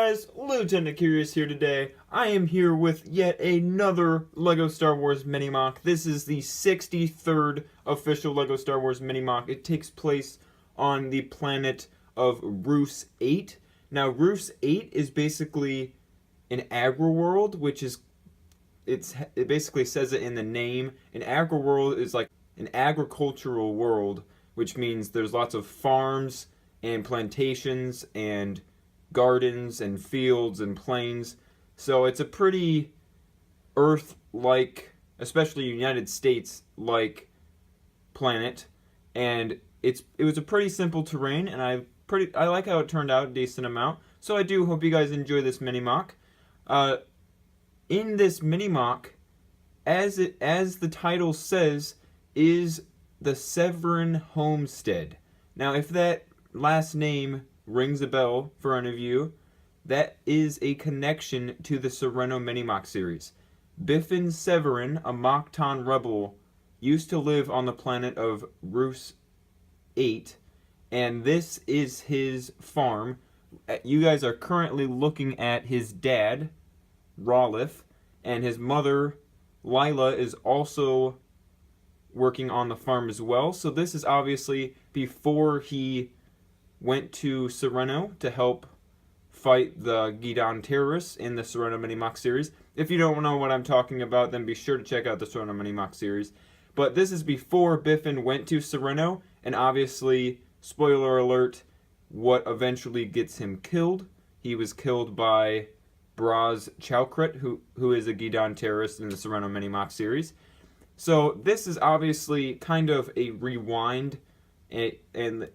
guys, Lieutenant Curious here today. I am here with yet another LEGO Star Wars mini-MOC. This is the 63rd official LEGO Star Wars mini-MOC. It takes place on the planet of Rus 8. Now, Rus 8 is basically an agri-world, which is, it basically says it in the name. An agri-world is like an agricultural world, which means there's lots of farms and plantations and gardens and fields and plains. So it's a pretty Earth-like, especially United States-like planet, and it was a pretty simple terrain, and I like how it turned out a decent amount. So I do hope you guys enjoy this mini-MOC. In this mini-MOC, as the title says, is the Ceveran Homestead. Now, if that last name rings a bell for any of you, that is a connection to the Serenno mini-MOC series. Biffen Ceveran, a Mocton rebel, used to live on the planet of Rus 8, and this is his farm. You guys are currently looking at his dad, Rolif, and his mother, Lila, is also working on the farm as well. So this is obviously before he went to Serenno to help fight the Gidan terrorists in the Serenno mini-MOC series. If you don't know what I'm talking about, then be sure to check out the Serenno mini-MOC series. But this is before Biffen went to Serenno, and obviously, spoiler alert, what eventually gets him killed. He was killed by Braz Chowkret, who is a Gidan terrorist in the Serenno mini-MOC series. So this is obviously kind of a rewind and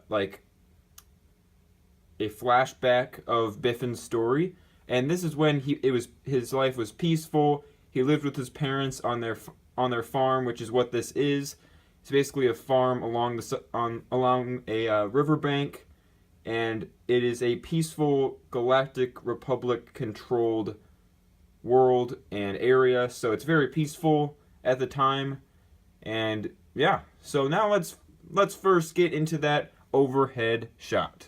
like a flashback of Biffen's story, and this is when his life was peaceful. He lived with his parents on their farm, which is what this is. It's basically a farm along a riverbank, and it is a peaceful Galactic Republic controlled world and area. So it's very peaceful at the time, and yeah. So now let's first get into that overhead shot.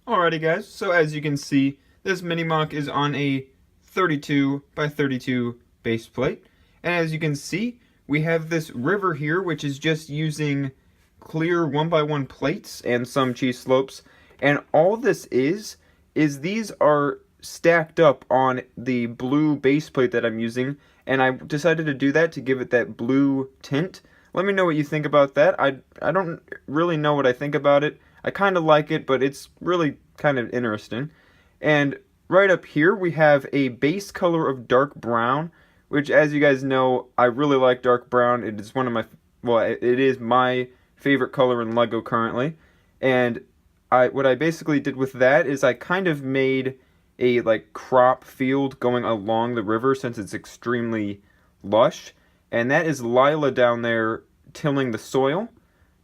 Alrighty guys, so as you can see, this mini-MOC is on a 32 by 32 base plate. And as you can see, we have this river here, which is just using clear 1x1 plates and some cheese slopes. And all this is these are stacked up on the blue base plate that I'm using. And I decided to do that to give it that blue tint. Let me know what you think about that. I don't really know what I think about it. I kind of like it, but it's really kind of interesting. And right up here, we have a base color of dark brown, which, as you guys know, I really like dark brown. It is one of my, well, it is my favorite color in LEGO currently. And what I basically did with that is I kind of made a like crop field going along the river since it's extremely lush. And that is Lila down there tilling the soil,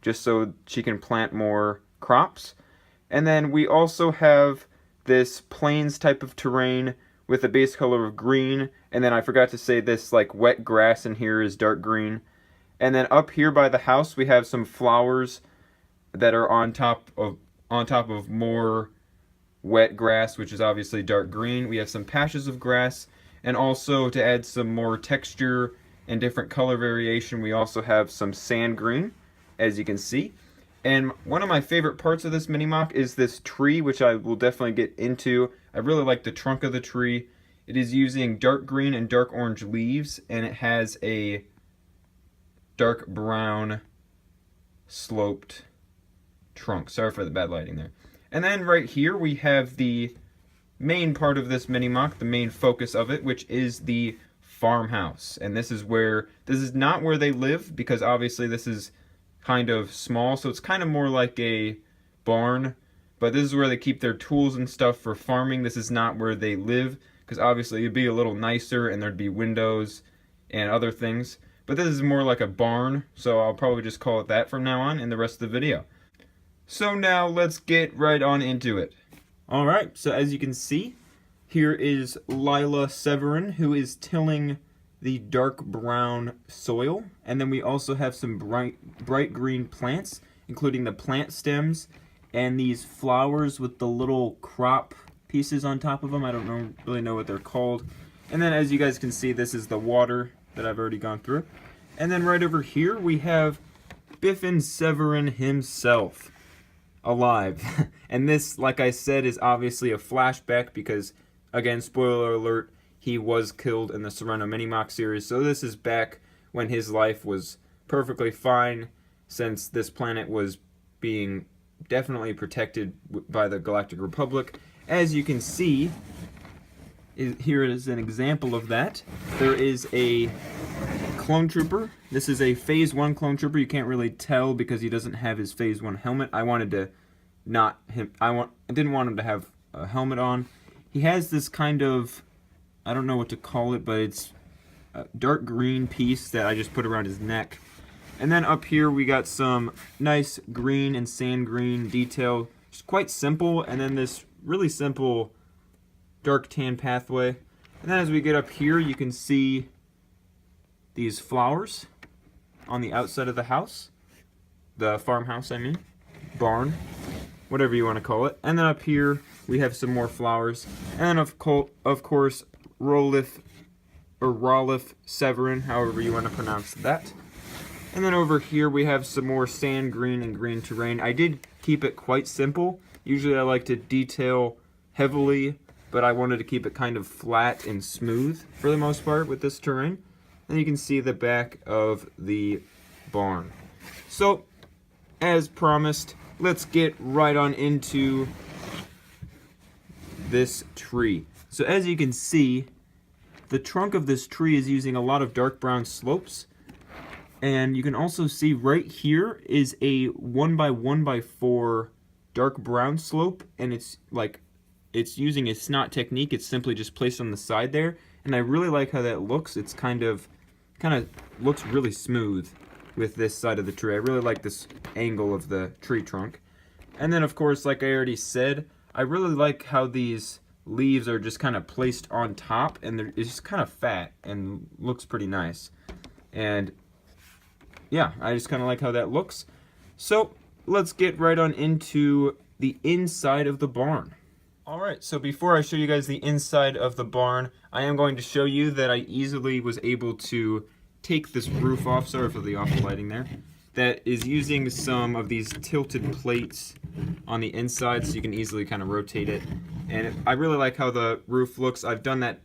just so she can plant more crops. And then we also have this plains type of terrain with a base color of green, and then I forgot to say this like wet grass in here is dark green. And then up here by the house we have some flowers that are on top of more wet grass, which is obviously dark green. We have some patches of grass, and also to add some more texture and different color variation, we also have some sand green, as you can see. And one of my favorite parts of this mini-MOC is this tree, which I will definitely get into. I really like the trunk of the tree. It is using dark green and dark orange leaves, and it has a dark brown sloped trunk. Sorry for the bad lighting there. And then right here we have the main part of this mini-MOC, the main focus of it, which is the farmhouse. And this is not where they live, because obviously this is kind of small, so it's kind of more like a barn, but this is where they keep their tools and stuff for farming. This is not where they live, because obviously it'd be a little nicer and there'd be windows and other things, but this is more like a barn, so I'll probably just call it that from now on in the rest of the video. So now let's get right on into it. Alright, so as you can see, here is Lila Ceveran, who is tilling the dark brown soil, and then we also have some bright green plants, including the plant stems and these flowers with the little crop pieces on top of them. I don't really know what they're called. And then as you guys can see, this is the water that I've already gone through. And then right over here we have Biffin Ceveran himself alive. And this, like I said, is obviously a flashback because, again, spoiler alert, he was killed in the Serenno mini-MOC series. So this is back when his life was perfectly fine, since this planet was being definitely protected by the Galactic Republic. As you can see, here is an example of that. There is a clone trooper. This is a Phase 1 clone trooper. You can't really tell because he doesn't have his Phase 1 helmet. I didn't want him to have a helmet on. He has this kind of, I don't know what to call it, but it's a dark green piece that I just put around his neck. And then up here we got some nice green and sand green detail. It's quite simple. And then this really simple dark tan pathway. And then as we get up here, you can see these flowers on the outside of the house. The farmhouse, I mean. Barn. Whatever you want to call it. And then up here, we have some more flowers. And then of course, Rolif Ceveran, however you want to pronounce that. And then over here we have some more sand green and green terrain. I did keep it quite simple. Usually I like to detail heavily, but I wanted to keep it kind of flat and smooth for the most part with this terrain. And you can see the back of the barn. So, as promised, let's get right on into this tree. So as you can see, the trunk of this tree is using a lot of dark brown slopes. And you can also see right here is a 1x1x4 dark brown slope, and it's using a snot technique. It's simply just placed on the side there, and I really like how that looks. It's kind of looks really smooth with this side of the tree. I really like this angle of the tree trunk. And then of course, like I already said, I really like how these leaves are just kind of placed on top, and it's just kind of fat and looks pretty nice. And yeah, I just kind of like how that looks. So let's get right on into the inside of the barn. Alright, so before I show you guys the inside of the barn, I am going to show you that I easily was able to take this roof off. Sorry for the off lighting there. That is using some of these tilted plates on the inside, so you can easily kind of rotate it. And I really like how the roof looks. I've done that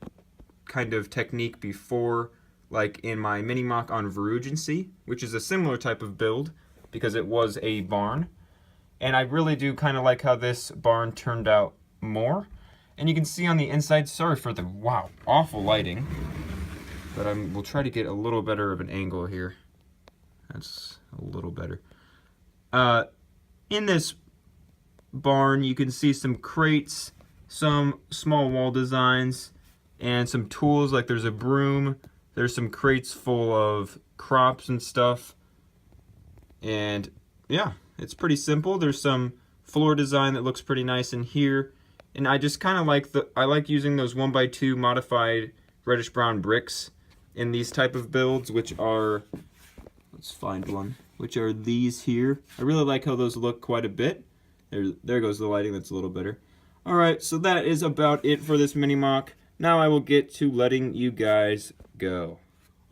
kind of technique before, like in my mini-MOC on VIII, which is a similar type of build because it was a barn. And I really do kind of like how this barn turned out more. And you can see on the inside, sorry for the, wow, awful lighting, but we'll try to get a little better of an angle here. That's a little better. In this barn, you can see some crates, some small wall designs, and some tools, like there's a broom. There's some crates full of crops and stuff. And yeah, it's pretty simple. There's some floor design that looks pretty nice in here. And I just kind of like I like using those 1x2 modified reddish brown bricks in these type of builds, which are, let's find one, which are these here. I really like how those look quite a bit. There goes the lighting, that's a little better. Alright, so that is about it for this mini-MOC. Now I will get to letting you guys go.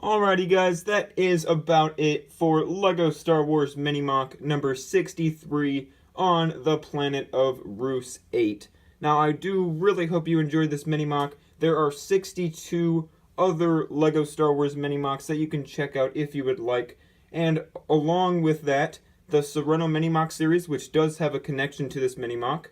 Alrighty guys, that is about it for LEGO Star Wars Mini-MOC number 63 on the planet of Roos 8. Now I do really hope you enjoyed this Mini-MOC. There are 62 other LEGO Star Wars Mini-MOCs that you can check out if you would like. And along with that, the Serenno Mini-MOC series, which does have a connection to this Mini-MOC,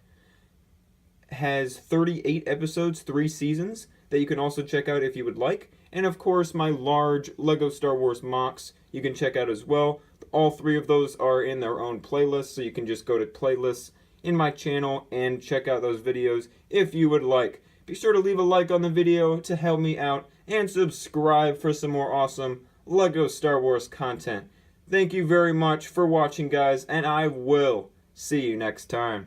has 38 episodes, 3 seasons, that you can also check out if you would like. And of course, my large LEGO Star Wars MOCs you can check out as well. All 3 of those are in their own playlists, so you can just go to playlists in my channel and check out those videos if you would like. Be sure to leave a like on the video to help me out, and subscribe for some more awesome LEGO Star Wars content. Thank you very much for watching, guys, and I will see you next time.